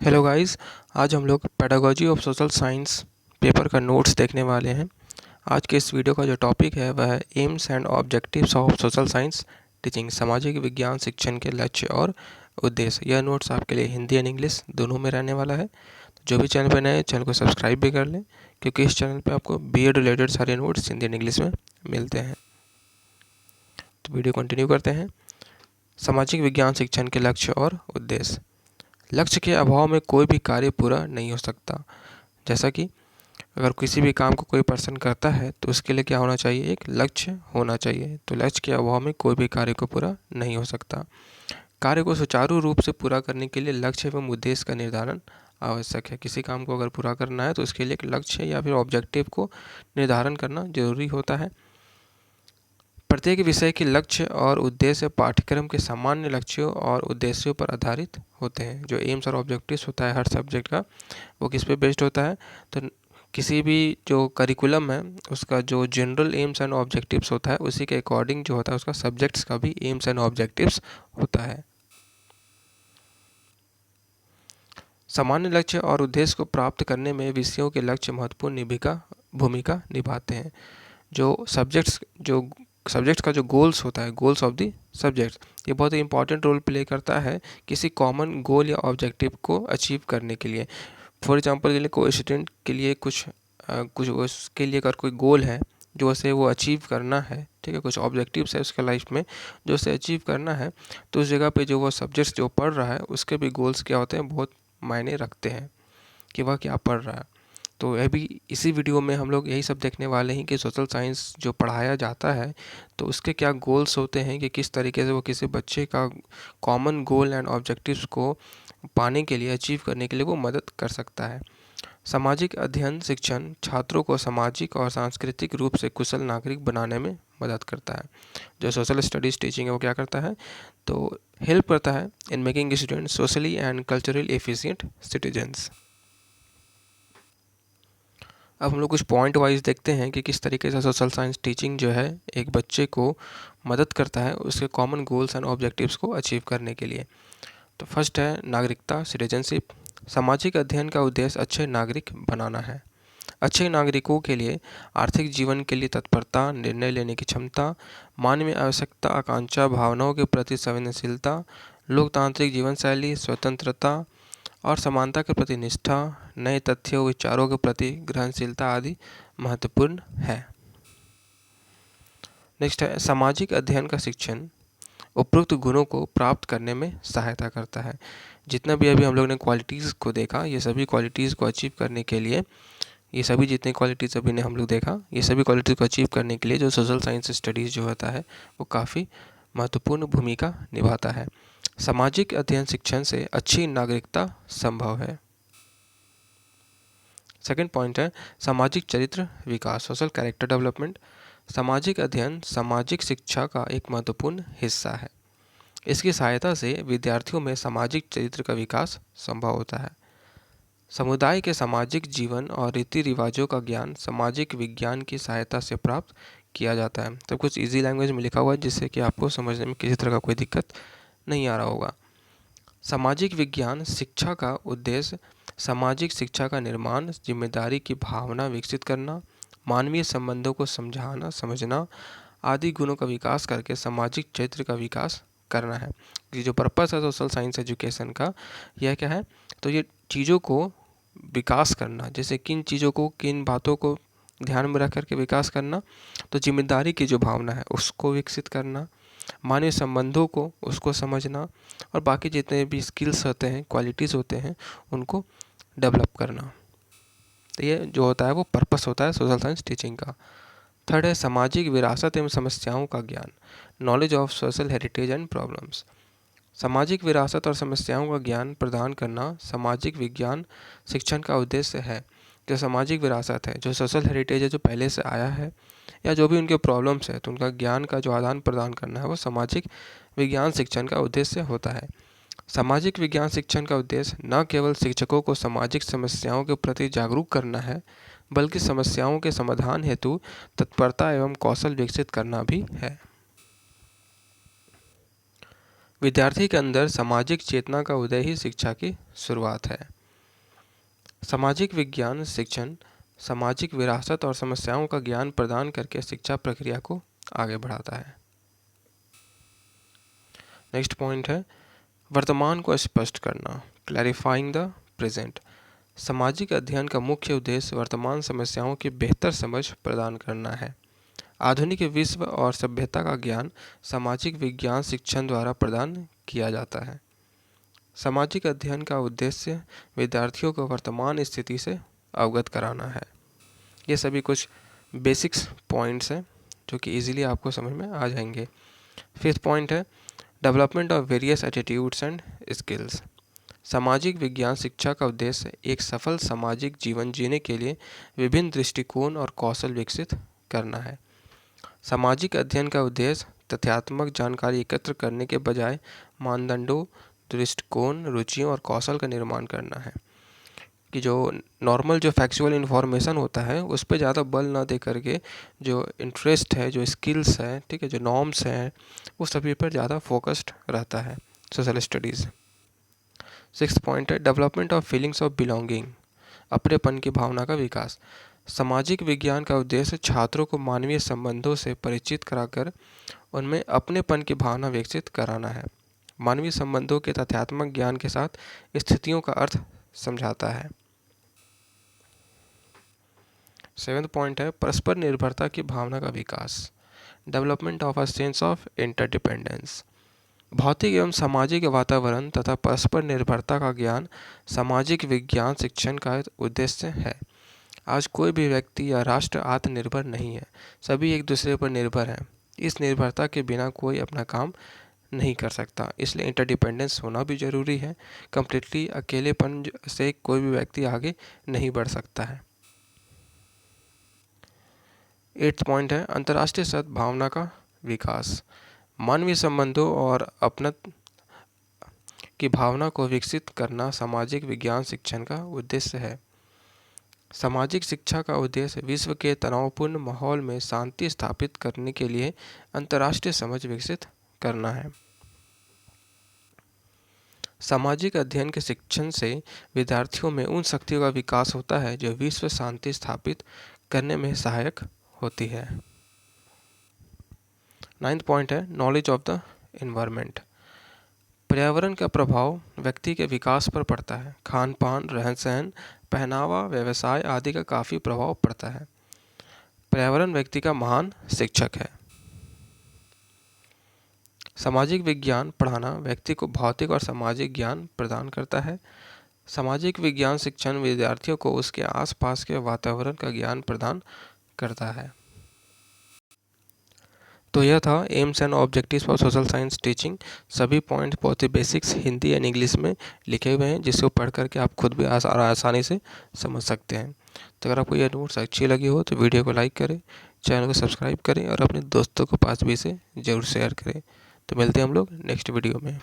Hello guys. आज हम लोग pedagogy of social science paper का नोट्स देखने वाले हैं। आज के इस वीडियो का जो टॉपिक है वह है AIIMS and objectives of social science teaching, सामाजिक विज्ञान शिक्षण के लक्ष्य और उद्देश्य। यह नोट्स आपके लिए हिंदी एंड इंग्लिश दोनों में रहने वाला है। तो जो भी चैनल पर नए हैं चैनल को सब्सक्राइब भी कर लें, क्योंकि इस चैनल पर आपको बीएड रिलेटेड सारे नोट्स हिंदी एंड इंग्लिश में मिलते हैं। तो वीडियो कंटिन्यू करते हैं। सामाजिक विज्ञान शिक्षण के लक्ष्य और उद्देश्य। लक्ष्य के अभाव में कोई भी कार्य पूरा नहीं हो सकता। जैसा कि अगर किसी भी काम को कोई पर्सन करता है तो उसके लिए क्या होना चाहिए, एक लक्ष्य होना चाहिए। तो लक्ष्य के अभाव में कोई भी कार्य को पूरा नहीं हो सकता। कार्य को सुचारू रूप से पूरा करने के लिए लक्ष्य एवं उद्देश्य का निर्धारण आवश्यक है। किसी काम को अगर पूरा करना है तो उसके लिए एक लक्ष्य या फिर ऑब्जेक्टिव को निर्धारण करना जरूरी होता है। प्रत्येक विषय के लक्ष्य और उद्देश्य पाठ्यक्रम के सामान्य लक्ष्यों और उद्देश्यों पर आधारित होते हैं। जो एम्स और ऑब्जेक्टिव्स होता है हर सब्जेक्ट का, वो किस पे बेस्ड होता है, तो किसी भी जो करिकुलम है उसका जो जनरल एम्स एंड ऑब्जेक्टिव्स होता है उसी के अकॉर्डिंग जो होता है उसका सब्जेक्ट्स का भी एम्स एंड ऑब्जेक्टिव्स होता है। सामान्य लक्ष्य और उद्देश्य को प्राप्त करने में विषयों के लक्ष्य महत्वपूर्ण भूमिका निभाते हैं। जो सब्जेक्ट्स का जो गोल्स होता है, गोल्स ऑफ दी सब्जेक्ट्स, ये बहुत ही इंपॉर्टेंट रोल प्ले करता है किसी कॉमन गोल या ऑब्जेक्टिव को अचीव करने के लिए। फॉर एग्जांपल के लिए कोई स्टूडेंट के लिए कुछ उसके लिए अगर कोई गोल है जो उसे वो अचीव करना है, ठीक है, कुछ ऑब्जेक्टिव्स है उसके लाइफ में जो उसे अचीव करना है, तो उस जगह पे जो वो सब्जेक्ट्स जो पढ़ रहा है उसके भी गोल्स क्या होते हैं, बहुत मायने रखते हैं कि वह क्या पढ़ रहा है। तो अभी इसी वीडियो में हम लोग यही सब देखने वाले हैं कि सोशल साइंस जो पढ़ाया जाता है तो उसके क्या गोल्स होते हैं, कि किस तरीके से वो किसी बच्चे का कॉमन गोल एंड ऑब्जेक्टिव्स को पाने के लिए, अचीव करने के लिए वो मदद कर सकता है। सामाजिक अध्ययन शिक्षण छात्रों को सामाजिक और सांस्कृतिक रूप से कुशल नागरिक बनाने में मदद करता है। जो सोशल स्टडीज़ टीचिंग है वो क्या करता है, तो हेल्प करता है in making student socially and culturally efficient citizens. अब हम लोग कुछ पॉइंट वाइज देखते हैं कि किस तरीके से सोशल साइंस टीचिंग जो है एक बच्चे को मदद करता है उसके कॉमन गोल्स एंड ऑब्जेक्टिव्स को अचीव करने के लिए। तो फर्स्ट है नागरिकता, सिटीजनशिप। सामाजिक अध्ययन का उद्देश्य अच्छे नागरिक बनाना है। अच्छे नागरिकों के लिए आर्थिक जीवन के लिए तत्परता, निर्णय लेने की क्षमता, मानवीय आवश्यकता, आकांक्षा, भावनाओं के प्रति संवेदनशीलता, लोकतांत्रिक जीवन शैली, स्वतंत्रता और समानता के प्रति निष्ठा, नए तथ्यों विचारों के प्रति ग्रहणशीलता आदि महत्वपूर्ण है। नेक्स्ट है सामाजिक अध्ययन का शिक्षण उपरोक्त गुणों को प्राप्त करने में सहायता करता है। जितना भी अभी हम लोग ने क्वालिटीज़ को देखा, ये सभी क्वालिटीज़ को अचीव करने के लिए, ये सभी जितने क्वालिटीज़ अभी ने हम लोग देखा, ये सभी क्वालिटीज़ को अचीव करने के लिए जो सोशल साइंस स्टडीज़ जो होता है वो काफ़ी महत्वपूर्ण भूमिका निभाता है। सामाजिक अध्ययन शिक्षण से अच्छी नागरिकता संभव है। सेकंड पॉइंट है सामाजिक चरित्र विकास, सोशल कैरेक्टर डेवलपमेंट। सामाजिक अध्ययन सामाजिक शिक्षा का एक महत्वपूर्ण हिस्सा है। इसकी सहायता से विद्यार्थियों में सामाजिक चरित्र का विकास संभव होता है। समुदाय के सामाजिक जीवन और रीति रिवाजों का ज्ञान सामाजिक विज्ञान की सहायता से प्राप्त किया जाता है। तो कुछ इजी लैंग्वेज में लिखा हुआ है जिससे कि आपको समझने में किसी तरह का कोई दिक्कत नहीं आ रहा होगा। सामाजिक विज्ञान शिक्षा का उद्देश्य सामाजिक शिक्षा का निर्माण, जिम्मेदारी की भावना विकसित करना, मानवीय संबंधों को समझना आदि गुणों का विकास करके सामाजिक चरित्र का विकास करना है। ये जो पर्पस है सोशल साइंस एजुकेशन का, यह क्या है, तो ये चीज़ों को विकास करना, जैसे किन चीज़ों को, किन बातों को ध्यान में रख करके विकास करना, तो जिम्मेदारी की जो भावना है उसको विकसित करना, मानवीय संबंधों को उसको समझना, और बाकी जितने भी स्किल्स होते हैं, क्वालिटीज़ होते हैं, उनको डेवलप करना। तो ये जो होता है वो पर्पस होता है सोशल साइंस टीचिंग का। थर्ड है सामाजिक विरासत एवं समस्याओं का ज्ञान, knowledge of social heritage and problems. सामाजिक विरासत और समस्याओं का ज्ञान प्रदान करना सामाजिक विज्ञान शिक्षण का उद्देश्य है। जो सामाजिक विरासत है, जो सोशल हेरिटेज है, जो पहले से आया है, या जो भी उनके प्रॉब्लम्स है, तो उनका ज्ञान का जो आदान प्रदान करना है वो सामाजिक विज्ञान शिक्षण का उद्देश्य होता है। सामाजिक विज्ञान शिक्षण का उद्देश्य न केवल शिक्षकों को सामाजिक समस्याओं के प्रति जागरूक करना है, बल्कि समस्याओं के समाधान हेतु तत्परता एवं कौशल विकसित करना भी है। विद्यार्थी के अंदर सामाजिक चेतना का उदय ही शिक्षा की शुरुआत है। सामाजिक विज्ञान शिक्षण सामाजिक विरासत और समस्याओं का ज्ञान प्रदान करके शिक्षा प्रक्रिया को आगे बढ़ाता है। नेक्स्ट पॉइंट है वर्तमान को स्पष्ट करना, क्लैरिफाइंग द प्रेजेंट। सामाजिक अध्ययन का मुख्य उद्देश्य वर्तमान समस्याओं की बेहतर समझ प्रदान करना है। आधुनिक विश्व और सभ्यता का ज्ञान सामाजिक विज्ञान शिक्षण द्वारा प्रदान किया जाता है। सामाजिक अध्ययन का उद्देश्य विद्यार्थियों को वर्तमान स्थिति से अवगत कराना है। ये सभी कुछ बेसिक्स पॉइंट्स हैं जो कि इजीली आपको समझ में आ जाएंगे। फिफ्थ पॉइंट है development of various attitudes and skills. सामाजिक विज्ञान शिक्षा का उद्देश्य एक सफल सामाजिक जीवन जीने के लिए विभिन्न दृष्टिकोण और कौशल विकसित करना है। सामाजिक अध्ययन का उद्देश्य तथ्यात्मक जानकारी एकत्र करने के बजाय मानदंडों, दृष्टिकोण, रुचियों और कौशल का निर्माण करना है कि जो नॉर्मल जो फैक्चुअल इन्फॉर्मेशन होता है उस पर ज़्यादा बल ना दे करके जो इंटरेस्ट है, जो स्किल्स है, ठीक है, जो नॉर्म्स हैं, वो सभी पर ज़्यादा फोकस्ड रहता है सोशल स्टडीज़। सिक्स्थ पॉइंट है development of feelings of belonging, अपनेपन की भावना का विकास। सामाजिक विज्ञान का उद्देश्य छात्रों को मानवीय संबंधों से परिचित कराकर उनमें अपनेपन की भावना विकसित कराना है। मानवीय संबंधों के तथ्यात्मक ज्ञान के साथ स्थितियों का अर्थ समझाता है। सेवेंथ पॉइंट है परस्पर निर्भरता की भावना का विकास, development of a sense of interdependence. भौतिक एवं सामाजिक वातावरण तथा परस्पर निर्भरता का ज्ञान सामाजिक विज्ञान शिक्षण का उद्देश्य है। आज कोई भी व्यक्ति या राष्ट्र आत्मनिर्भर नहीं है, सभी एक दूसरे पर निर्भर हैं। इस निर्भरता के बिना कोई अपना काम नहीं कर सकता, इसलिए इंटरडिपेंडेंस होना भी ज़रूरी है। कम्प्लीटली अकेलेपन से कोई भी व्यक्ति आगे नहीं बढ़ सकता है। एट्थ पॉइंट है अंतर्राष्ट्रीय सद्भावना का विकास, मानवीय संबंधों और अपनत्व की भावना को विकसित करना सामाजिक विज्ञान शिक्षण का उद्देश्य है। सामाजिक शिक्षा का उद्देश्य विश्व के तनावपूर्ण माहौल में शांति स्थापित करने के लिए अंतर्राष्ट्रीय समझ विकसित करना है। सामाजिक अध्ययन के शिक्षण से विद्यार्थियों में उन शक्तियों का विकास होता है जो विश्व शांति स्थापित करने में सहायक होती है। नाइन्थ पॉइंट है नॉलेज ऑफ द एनवायरनमेंट। पर्यावरण का प्रभाव व्यक्ति के विकास पर पड़ता है। खान पान, रहन सहन, पहनावा, व्यवसाय आदि का काफ़ी प्रभाव पड़ता है। पर्यावरण व्यक्ति का महान शिक्षक है। सामाजिक विज्ञान पढ़ाना व्यक्ति को भौतिक और सामाजिक ज्ञान प्रदान करता है। सामाजिक विज्ञान शिक्षण विद्यार्थियों को उसके आसपास के वातावरण का ज्ञान प्रदान करता है। तो यह था AIIMS and objectives for social science teaching. सभी पॉइंट बहुत ही बेसिक्स हिंदी एंड इंग्लिश में लिखे हुए हैं जिसको पढ़ करके आप खुद भी आसानी से समझ सकते हैं। तो अगर आपको यह नोट्स अच्छी लगी हो तो वीडियो को लाइक करें, चैनल को सब्सक्राइब करें और अपने दोस्तों के पास भी इसे ज़रूर शेयर करें। तो मिलते हैं हम लोग नेक्स्ट वीडियो में।